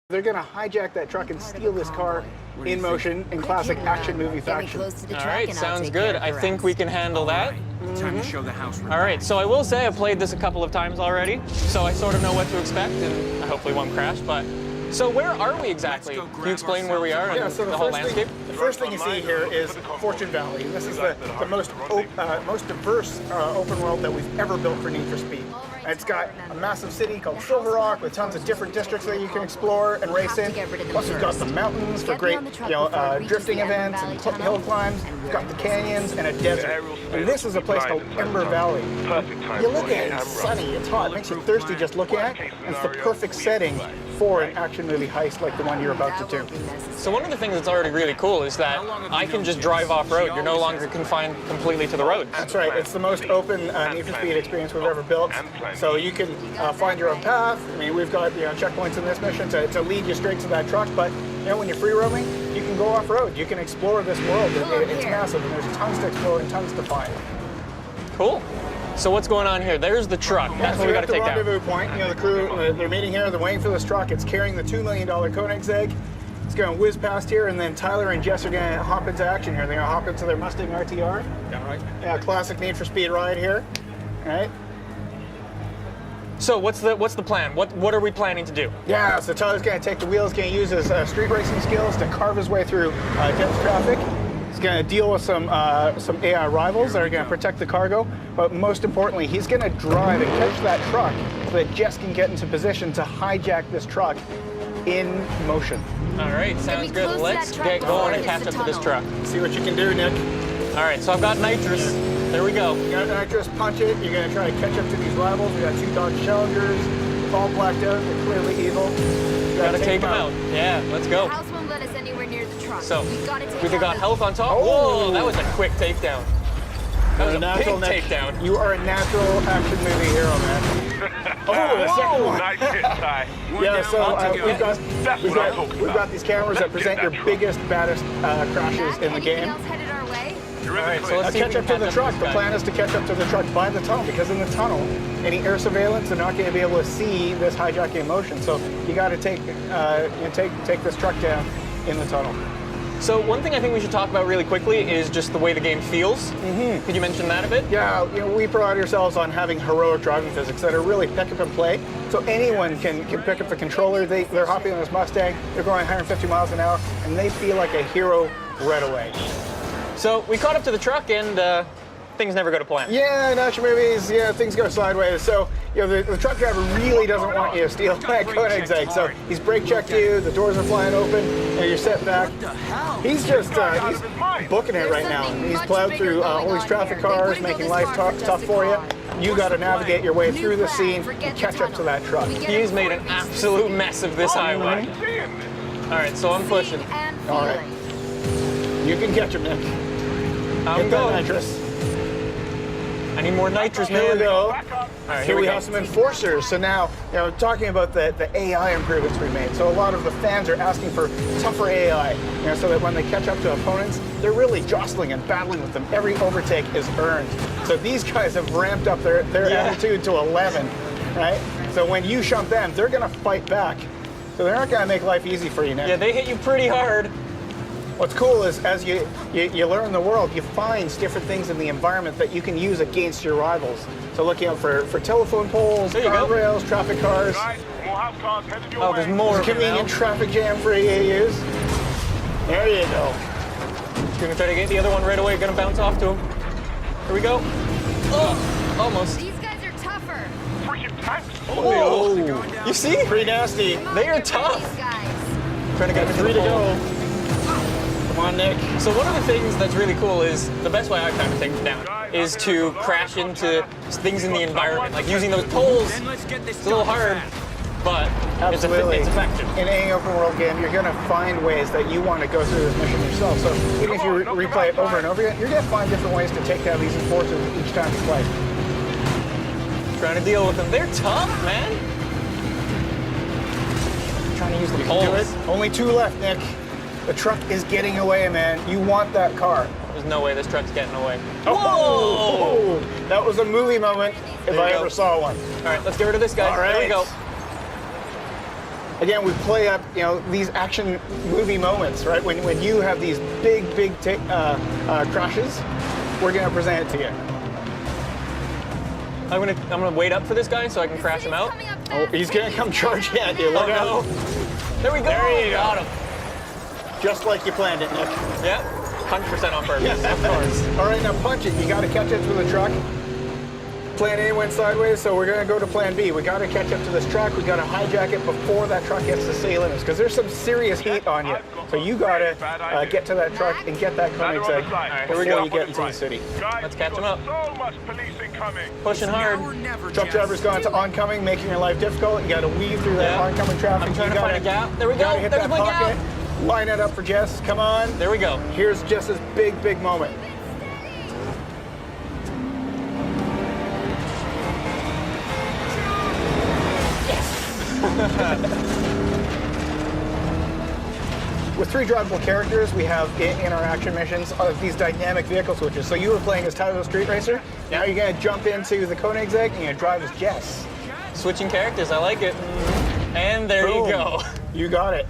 They're going to hijack that truck and steal this car in motion in classic action movie fashion. All right, sounds good. I think we can handle that. Time to show the house. All right, so I will say I've played this a couple of times already, so I sort of know what to expect, and I hopefully won't crash. But so where are we exactly? Can you explain where we are and so the whole landscape? The first thing you see here is Fortune Valley. This is the most diverse open world that we've ever built for Need for Speed. It's got a massive city called Silver Rock with tons of different districts that you can explore and race in. Plus, we've got the mountains for great, drifting events and hill climbs. We've got the canyons and a desert. And this is a place called Ember Valley. You look at it, it's sunny, it's hot, it makes you thirsty just looking at it. And it's the perfect setting for an action movie heist like the one you're about to do. So one of the things that's already really cool is that I can just drive off-road. You're no longer confined completely to the roads. That's right. It's the most open Need for Speed experience we've ever built. So you can find your own path. I mean, we've got checkpoints in this mission to lead you straight to that truck. But when you're free roaming, you can go off-road. You can explore this world. It's massive, and there's tons to explore and tons to find. Cool. So what's going on here? There's the truck. That's what we got to take down. The rendezvous point. The crew, they're meeting here. They're waiting for this truck. It's carrying the $2 million Koenigsegg. It's going to whiz past here, and then Tyler and Jess are going to hop into action here. They're going to hop into their Mustang RTR. Yeah, right. Yeah, classic Need for Speed ride here. All right. So what's the plan? What are we planning to do? Yeah, so Tyler's going to take the wheels, going to use his street racing skills to carve his way through dense traffic. He's going to deal with some AI rivals that are going to protect the cargo, but most importantly, he's going to drive and catch that truck so that Jess can get into position to hijack this truck in motion. All right, sounds good. Let's get going and catch up to this truck. See what you can do, Nick. All right, so I've got nitrous. There we go. You got nitrous, punch it. You're going to try to catch up to these rivals. We got 2 Dodge Challengers, all blacked out. They're clearly evil. Gotta take them out. Yeah, let's go. The house won't let us anywhere near the truck. So, we've got health on top. Oh. Whoa, that was a quick takedown. That was a big takedown. You are a natural action movie hero, man. Oh, the second one. Nice hit, Ty. Yeah, so we've got these cameras that present your biggest, baddest crashes in the game. Headed our way? All right, so let's catch up to the truck. The plan is to catch up to the truck by the tunnel, because in the tunnel, any air surveillance, they're not going to be able to see this hijacking in motion. So you got to take this truck down in the tunnel. So one thing I think we should talk about really quickly is just the way the game feels. Mm-hmm. Could you mention that a bit? Yeah, we pride ourselves on having heroic driving physics that are really pick up and play. So anyone can pick up the controller. They're hopping on this Mustang. They're going 150 miles an hour, and they feel like a hero right away. So we caught up to the truck, and things never go to plan. Yeah, in action movies, things go sideways. So, the truck driver really doesn't want you to steal that Koenigsegg. So he's brake checked you, the doors are flying open, and you're set back. He's just, he's booking it right now. He's plowed through all these traffic cars, making life tough for you. You got to navigate your way through the scene and catch up to that truck. He's made an absolute mess of this highway. All right, so I'm pushing. All right. You can catch him, Nick. I'm going. Nitrous. I need more nitrous, man. Here we go. All right, here we have some enforcers. So now, talking about the AI improvements we made. So a lot of the fans are asking for tougher AI, so that when they catch up to opponents, they're really jostling and battling with them. Every overtake is earned. So these guys have ramped up their attitude to 11, right? So when you shump them, they're going to fight back. So they're not going to make life easy for you now. Yeah, they hit you pretty hard. What's cool is as you learn the world, you find different things in the environment that you can use against your rivals. So looking out for telephone poles, guardrails, traffic cars. Oh, there's more. Convenient traffic jam for you to use. There you go. Gonna try to get the other one right away. Gonna bounce off to him. Here we go. Oh, almost. These guys are tougher. Whoa! You see? Pretty nasty. They are tough. These guys. Trying to get 3 to go. Come on, Nick. So one of the things that's really cool is, the best way I kind of take it down, is to crash into things in the environment. Like using those poles, it's a little hard, but it's effective. In any open world game, you're going to find ways that you want to go through this mission yourself. So even if you replay it over and over again, you're going to find different ways to take down these enforcers each time you play. Trying to deal with them. They're tough, man. Trying to use the poles. Only 2 left, Nick. The truck is getting away, man. You want that car. There's no way this truck's getting away. Oh! Whoa! That was a movie moment if I ever saw one. All right, let's get rid of this guy. All right. There we go. again, we play up, these action movie moments, right? When you have these big crashes, we're gonna present it to you. I'm gonna wait up for this guy so I can crash him out. Oh, he's gonna come charging at you. Look out. There we go. There you go. Got him. Just like you planned it, Nick. Yeah, 100% on purpose, of course. All right, now punch it. You got to catch up to the truck. Plan A went sideways, so we're going to go to plan B. We got to catch up to this truck. We got to hijack it before that truck gets to city limits, because there's some serious heat on you. So you got to get to that truck and get that Koenigsegg before you get into the city. Let's catch him up. Pushing hard. Truck driver's gone to oncoming, making your life difficult. You got to weave through that oncoming traffic. I'm trying to find a gap. There we go. Hit There's that my pocket. gap. Line it up for Jess. Come on. There we go. Here's Jess's big moment. With 3 drivable characters, we have in our action missions these dynamic vehicle switches. So you were playing as Tyler Street Racer. Now you're going to jump into the Koenigsegg and you're going to drive as Jess. Switching characters, I like it. And there Boom. you go. You got it.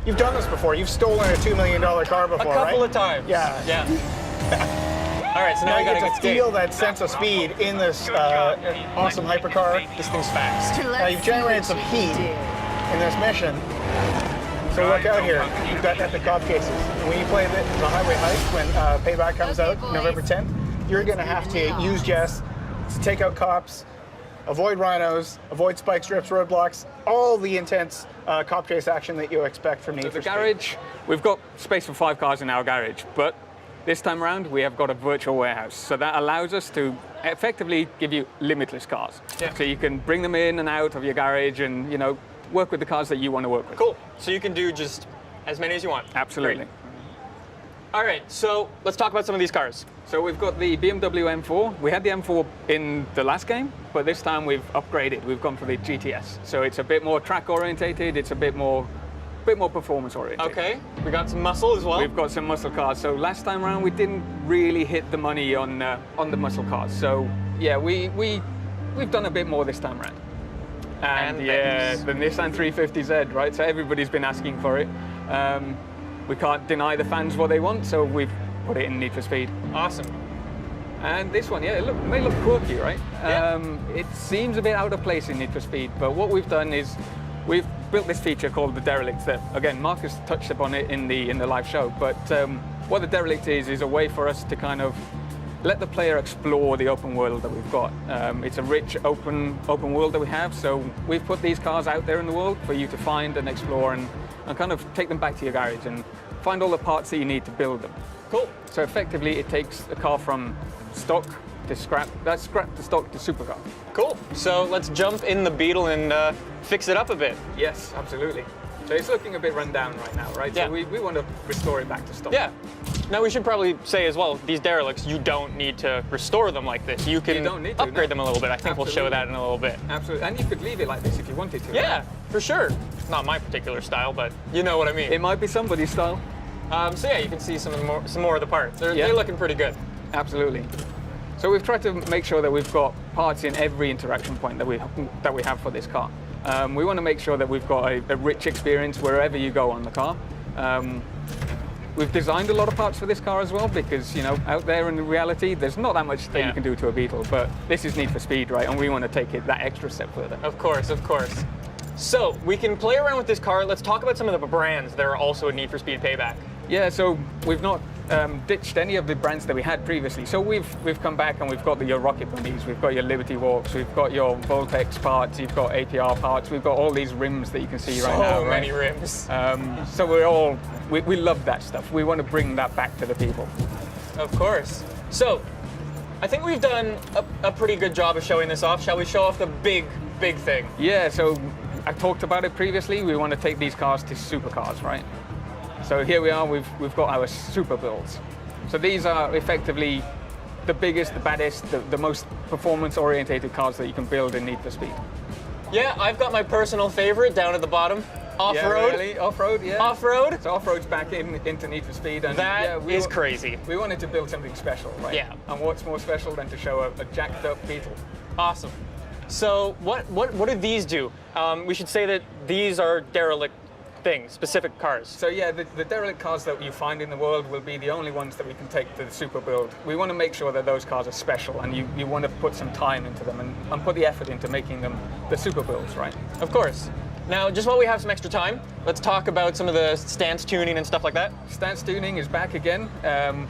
You've done this before. You've stolen a $2 million car before, right? A couple of times. Yeah. Yeah. All right, so now Now I you gotta get to feel that sense of speed in this awesome hypercar. This thing's fast. Now you've generated some heat in this mission. So look out here. You've got epic cop cases. When you play the Highway Heist, when Payback comes out November 10th, you're going to have to use Jess to take out cops, avoid rhinos, avoid spike strips, roadblocks, all the intense cop chase action that you expect from Need for The Speed. garage, we've got space for 5 cars in our garage, but this time around we have got a virtual warehouse. So that allows us to effectively give you limitless cars. Yeah. So you can bring them in and out of your garage and, work with the cars that you want to work with. Cool. So you can do just as many as you want. Absolutely. Great. All right, so let's talk about some of these cars. So we've got the BMW M4. We had the M4 in the last game, but this time we've upgraded. We've gone for the GTS. So it's a bit more track orientated. It's a bit more performance oriented. Okay, we got some muscle as well. We've got some muscle cars. So last time around we didn't really hit the money on the muscle cars. So yeah, we've done a bit more this time around. And yeah, the Nissan 350Z, right? So everybody's been asking for it. We can't deny the fans what they want, so we've put it in Need for Speed. Awesome. And this one, yeah, it may look quirky, right? Yeah. It seems a bit out of place in Need for Speed, but what we've done is we've built this feature called the Derelict that, again, Marcus touched upon it in the live show, but what the Derelict is a way for us to kind of let the player explore the open world that we've got. It's a rich open world that we have, so we've put these cars out there in the world for you to find and explore and kind of take them back to your garage and find all the parts that you need to build them. Cool. So effectively, it takes a car from stock to scrap, that's scrap to stock to supercar. Cool. So let's jump in the Beetle and fix it up a bit. Yes, absolutely. So it's looking a bit run down right now, right? Yeah. So we want to restore it back to stock. Yeah. Now we should probably say as well, these derelicts, you don't need to restore them like this. You can don't need to, upgrade no. them a little bit. I think we'll show Absolutely. that in a little bit. Absolutely. And you could leave it like this if you wanted to. Yeah, right? for sure. Not my particular style, but you know what I mean. It might be somebody's style. So yeah, you can see some more of the parts. They're looking pretty good. Absolutely. So we've tried to make sure that we've got parts in every interaction point that we have for this car. We want to make sure that we've got a rich experience wherever you go on the car. We've designed a lot of parts for this car as well because, out there in reality, there's not that much that you can do to a Beetle, but this is Need for Speed, right? And we want to take it that extra step further. Of course, of course. So we can play around with this car. Let's talk about some of the brands that are also a Need for Speed Payback. Yeah, so we've not ditched any of the brands that we had previously. So we've come back and we've got your Rocket Bunnies, we've got your Liberty Walks, we've got your Voltex parts, you've got APR parts, we've got all these rims that you can see right now. So many right? rims. So we love that stuff. We want to bring that back to the people. Of course. So I think we've done a pretty good job of showing this off. Shall we show off the big thing? Yeah, so I talked about it previously. We want to take these cars to supercars, right? So here we are, we've got our super builds. So these are effectively the biggest, the baddest, the most performance-orientated cars that you can build in Need for Speed. Yeah, I've got my personal favorite down at the bottom. Off-road. Yeah, really? Off-road, yeah. Off-road. So off-road's back into Need for Speed. And That is crazy. We wanted to build something special, right? Yeah. And what's more special than to show a jacked up Beetle? Awesome. So what do these do? We should say that these are derelict things, specific cars. So yeah, the derelict cars that you find in the world will be the only ones that we can take to the super build. We want to make sure that those cars are special, and you want to put some time into them and put the effort into making them the super builds, right? Of course. Now, just while we have some extra time, let's talk about some of the stance tuning and stuff like that. Stance tuning is back again.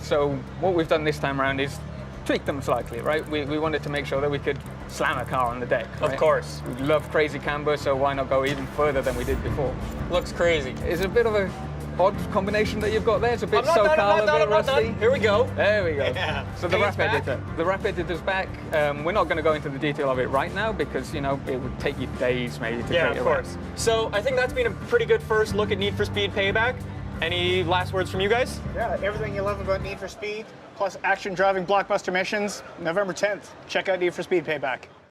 So what we've done this time around is tweak them slightly, right? We wanted to make sure that we could slam a car on the deck, right? Of course. We love crazy camber, so why not go even further than we did before? Looks crazy. It's a bit of a odd combination that you've got there. It's a bit I'm not SoCal, done, a bit rusty. Here we go. There we go. Yeah. So the Paint's wrap back. editor. The wrap editor's back. We're not going to go into the detail of it right now because, you know, it would take you days maybe to Yeah, create of a wrap. course. So I think that's been a pretty good first look at Need for Speed Payback. Any last words from you guys? Yeah, everything you love about Need for Speed, plus action driving blockbuster missions. November 10th, check out Need for Speed Payback.